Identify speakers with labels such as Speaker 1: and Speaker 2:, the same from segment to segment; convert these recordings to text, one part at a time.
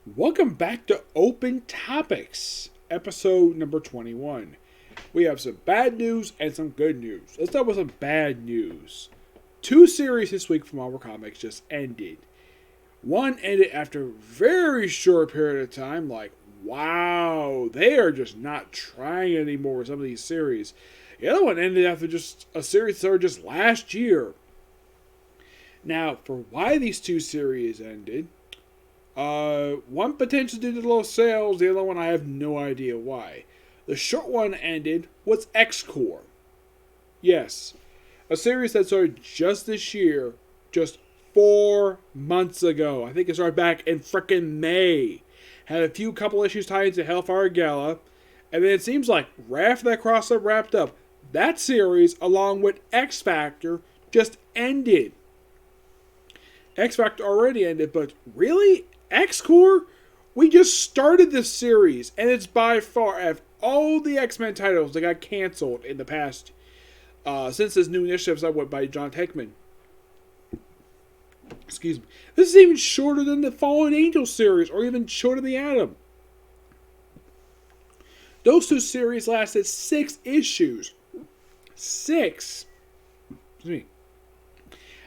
Speaker 1: Welcome back to Open Topics, episode number 21. We have some bad news and some good news. Let's start with some bad news. Two series this week from Marvel Comics just ended. One ended after a very short period of time, like, wow, they are just not trying anymore with some of these series. The other one ended after just a series that started just last year. Now, for why these two series ended, one potentially due to low sales, the other one I have no idea why. The short one ended with X-Core. Yes, a series that started just this year, just 4 months ago. I think it started back in frickin' May. Had a few couple issues tied into Hellfire Gala, and then it seems like right after that crossover wrapped up, that series, along with X Factor, just ended. X Factor already ended, but really? X-Core? We just started this series, and it's by far, of all the X-Men titles that got canceled in the past, since this new initiative started by John Hickman. Excuse me. This is even shorter than the Fallen Angel series, or even shorter than the Atom. Those two series lasted 6 issues. 6. Excuse me.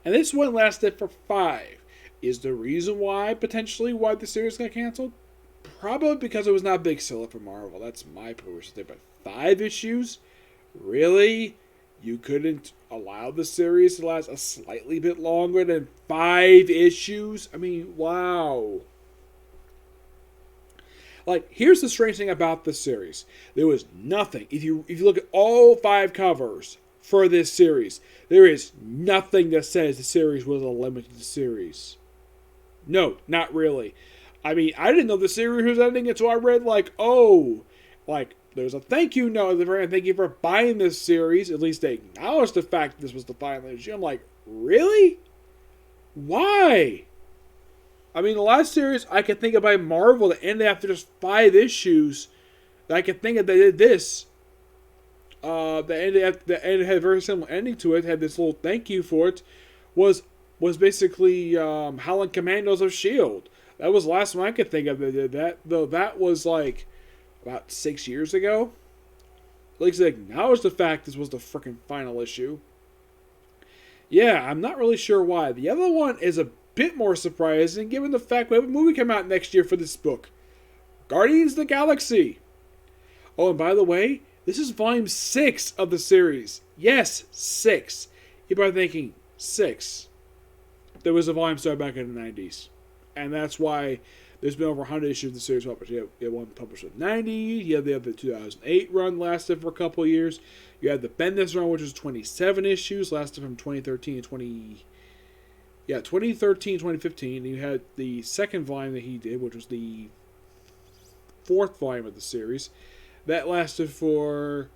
Speaker 1: And this one lasted for 5. Is the reason why, potentially, why the series got canceled? Probably because it was not a big seller for Marvel. That's my perspective. But 5 issues? Really? You couldn't allow the series to last a slightly bit longer than 5 issues? I mean, wow. Like, here's the strange thing about this series. There was nothing. If you look at all 5 covers for this series, there is nothing that says the series was a limited series. No, not really. I mean, I didn't know the series was ending until I read, there's a thank you note at the very end. Thank you for buying this series. At least they acknowledged the fact that this was the final issue. I'm like, really? Why? I mean, the last series I could think of by Marvel that ended after just 5 issues that I could think of that did this. The end had a very similar ending to it, had this little thank you for it, was basically Howling Commandos of S.H.I.E.L.D. That was the last one I could think of that did that, though that was like about 6 years ago. At least they acknowledged the fact this was the freaking final issue. Yeah, I'm not really sure why. The other one is a bit more surprising given the fact we have a movie come out next year for this book. Guardians of the Galaxy. Oh, and by the way, this is volume 6 of the series. Yes, 6. You're probably thinking, 6. There was a volume started back in the 90s. And that's why there's been over 100 issues of the series published. You have one published in the 90s. You have the 2008 run, lasted for a couple of years. You have the Bendis run, which was 27 issues, lasted from 2013 to 2015. And you had the second volume that he did, which was the 4th volume of the series. That lasted for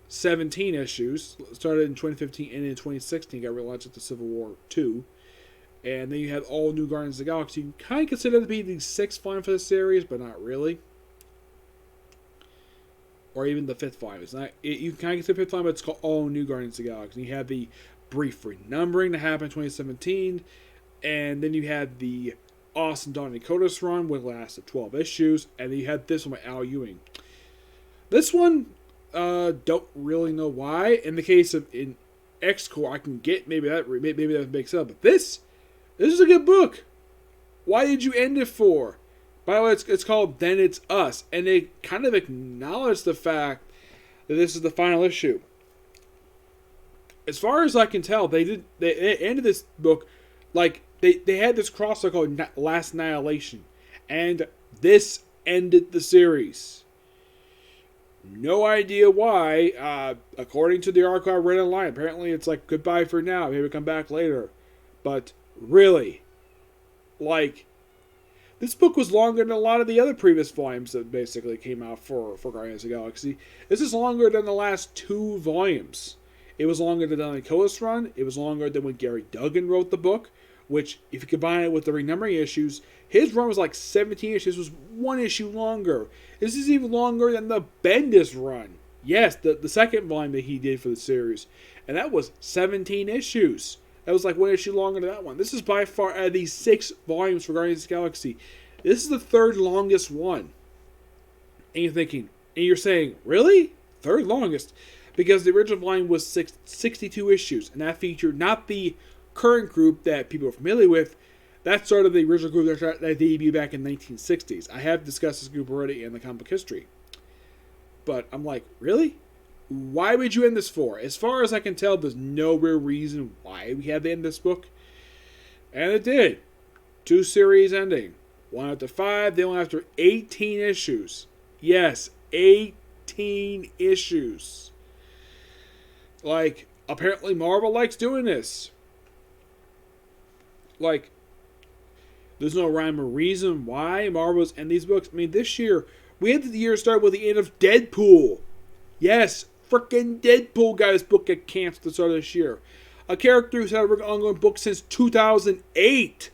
Speaker 1: 17 issues. Started in 2015 and in 2016 got relaunched at the Civil War 2. And then you had all new Guardians of the Galaxy. You kind of consider it to be the 6th volume for the series, but not really. Or even the 5th volume. It's not. You can kind of consider the 5th volume, but it's called All New Guardians of the Galaxy. And you had the brief renumbering that happened in 2017. And then you had the Austin Don Dakotas run, which lasted 12 issues. And then you had this one by Al Ewing. This one, don't really know why. In the case of in X-Core, I can get maybe that makes up. But this is a good book. Why did you end it for? By the way, it's called Then It's Us. And they kind of acknowledge the fact that this is the final issue. As far as I can tell, they ended this book like they had this crossover called Last Annihilation. And this ended the series. No idea why. According to the article I read online, apparently it's like goodbye for now. Maybe come back later. But really, like, this book was longer than a lot of the other previous volumes that basically came out for Guardians of the Galaxy. This is longer than the last 2 volumes. It was longer than the Nicholas run. It was longer than when Gary Duggan wrote the book, which, if you combine it with the renumbering issues, his run was like 17 issues. This was 1 issue longer. This is even longer than the Bendis run. Yes, the second volume that he did for the series. And that was 17 issues. That was like 1 issue longer than that one. This is by far, out of these 6 volumes for Guardians of the Galaxy, This is the third longest one. And you're thinking, and you're saying, really? Third longest? Because the original volume was 62 issues, and that featured not the current group that people are familiar with. That started the original group that debuted back in the 1960s. I have discussed this group already in the comic history. But I'm like, really? Why would you end this for? As far as I can tell, there's no real reason why we had to end this book. And it did. 2 series ending. 1 after 5, then 1 after 18 issues. Yes, 18 issues. Like, apparently Marvel likes doing this. Like, there's no rhyme or reason why Marvel's end these books. I mean, this year, we ended the year start with the end of Deadpool. Yes, frickin' Deadpool got his book get canceled at the start of this year. A character who's had an ongoing book since 2008.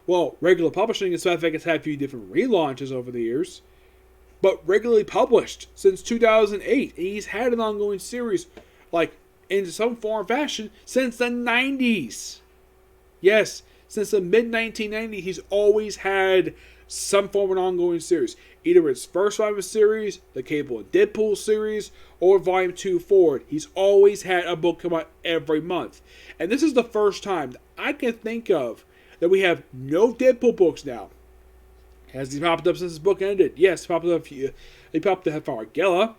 Speaker 1: Well, regular publishing, in fact, has had a few different relaunches over the years. But regularly published since 2008. And he's had an ongoing series, like, in some form or fashion, since the 90s. Yes, since the mid-1990s, he's always had some form of an ongoing series. Either his first volume of series, the Cable and Deadpool series, or Volume 2 forward. He's always had a book come out every month. And this is the first time that I can think of that we have no Deadpool books now. Has he popped up since his book ended? Yes, he popped up for Argella,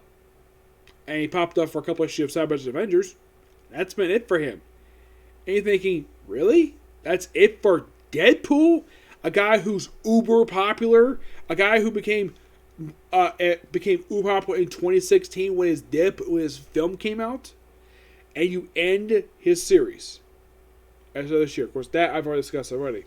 Speaker 1: and he popped up for a couple of issues of Cyber's Avengers. That's been it for him. And you're thinking, really? That's it for Deadpool? A guy who's uber popular? A guy who became uber popular in 2016 when his film came out? And you end his series as of this year. Of course, that I've already discussed already.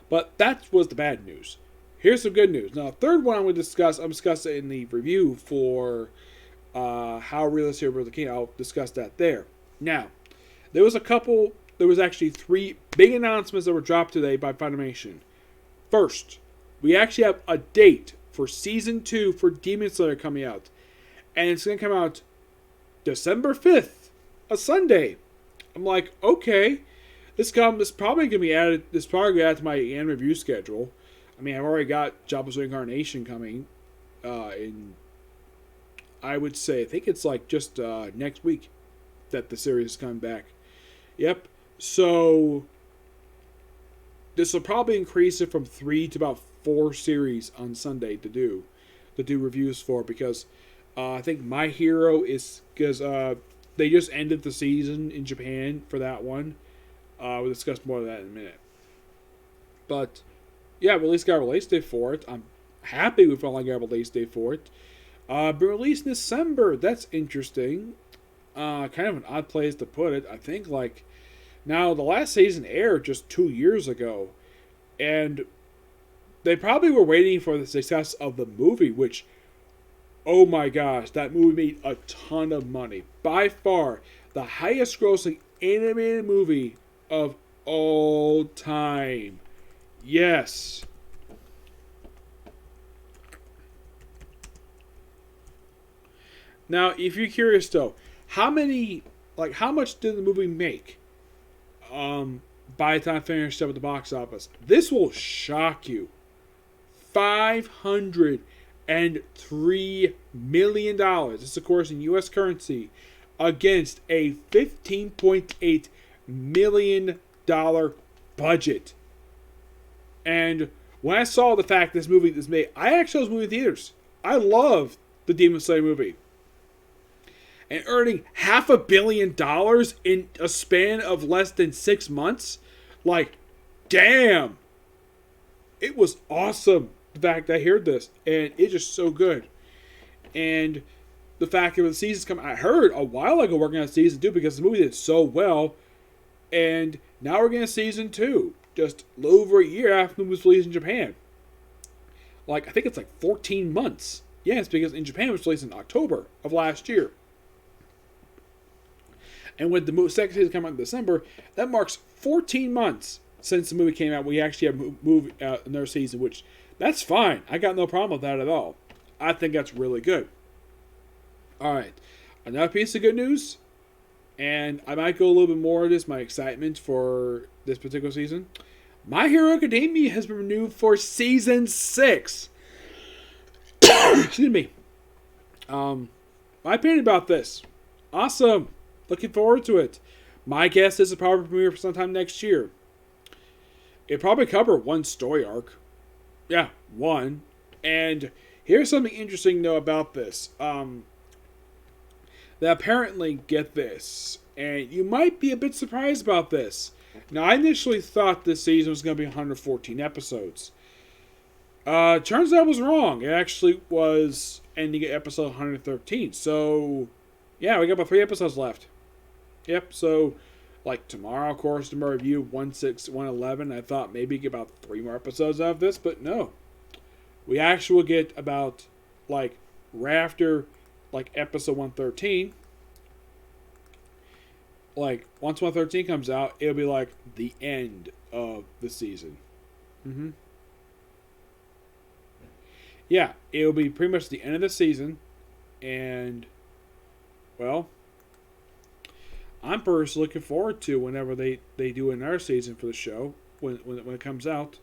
Speaker 1: But that was the bad news. Here's some good news. Now, the third one I'm going to discuss, I'm discussing in the review for how Realistic Heroes came. I'll discuss that there. Now, there was actually 3 big announcements that were dropped today by Funimation. First, we actually have a date for Season 2 for Demon Slayer coming out. And it's going to come out December 5th, a Sunday. I'm like, okay. This is probably going to be added. This probably going to add to my anime review schedule. I mean, I've already got Jobless Reincarnation coming in. I would say, I think it's like just next week that the series is coming back. Yep. So this will probably increase it from 3 to about 4 series on Sunday to do reviews for, because I think My Hero is because they just ended the season in Japan for that one. We'll discuss more of that in a minute. But yeah, we at least got a release date for it. I'm happy we finally got a release date for it. Been released in December. That's interesting. Kind of an odd place to put it. I think now the last season aired just 2 years ago, and they probably were waiting for the success of the movie, which, oh my gosh, that movie made a ton of money. By far, the highest grossing animated movie of all time. Yes. Now, if you're curious though, how much did the movie make? By the time I finished up at the box office, this will shock you. $503 million. This, of course, in U.S. currency, against a $15.8 million budget. And when I saw the fact this movie was made, I actually saw this movie in theaters. I love the Demon Slayer movie. And earning $500 million in a span of less than 6 months, damn, it was awesome. The fact that I heard this, and it's just so good. And the fact that when the season's come, I heard a while ago working on season 2 because the movie did so well, and now we're getting season 2, just a little over a year after the movie was released in Japan. I think it's 14 months. Yes, because in Japan it was released in October of last year. And when the second season came out in December, that marks 14 months since the movie came out. We actually have another season, which, that's fine. I got no problem with that at all. I think that's really good. Alright, another piece of good news, and I might go a little bit more of this, my excitement for this particular season. My Hero Academia has been renewed for season 6. Excuse me. My opinion about this. Awesome. Looking forward to it. My guess is a probably premiere for sometime next year. It'll probably cover one story arc. Yeah, one. And here's something interesting, though, about this. That apparently, get this, and you might be a bit surprised about this. Now, I initially thought this season was going to be 114 episodes. Turns out I was wrong. It actually was ending at episode 113. So, yeah, we got about 3 episodes left. Yep, so, like, tomorrow, of course, tomorrow review 111. I thought maybe get about 3 more episodes out of this, but no. We actually will get about, like, right after, like, episode 113. Like, once 113 comes out, it'll be, like, the end of the season. Yeah, it'll be pretty much the end of the season. And, well, I'm personally looking forward to whenever they do another season for the show, when it comes out.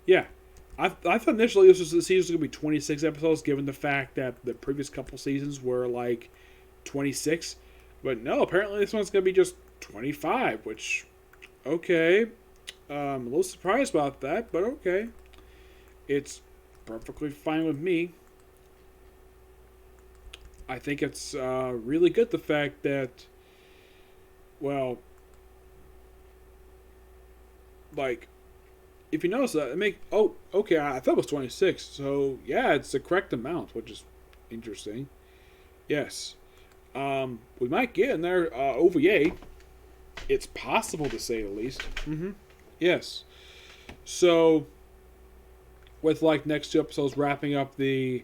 Speaker 1: Yeah. I thought initially the season was going to be 26 episodes, given the fact that the previous couple seasons were like 26. But no, apparently this one's going to be just 25, which, okay. I'm a little surprised about that, but okay. It's perfectly fine with me. I think it's really good, the fact that, well, like, if you notice that, okay, I thought it was 26. So, yeah, it's the correct amount, which is interesting. Yes. We might get another OVA. It's possible, to say the least. Yes. So, with, like, next 2 episodes wrapping up the,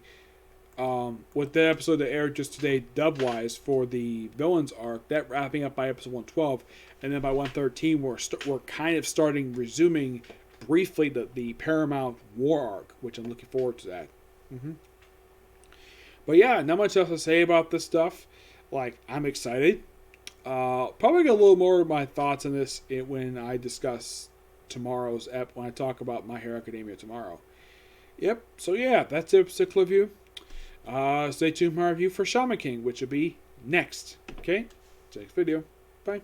Speaker 1: with the episode that aired just today, dub-wise, for the villains arc, that wrapping up by episode 112, and then by 113, we're kind of resuming briefly the Paramount War arc, which I'm looking forward to that. But yeah, not much else to say about this stuff. Like, I'm excited. Probably get a little more of my thoughts on this when I discuss tomorrow's when I talk about My Hero Academia tomorrow. Yep, so yeah, that's it for particular review. Stay tuned for my review for Shaman King, which will be next. Okay? Next video. Bye.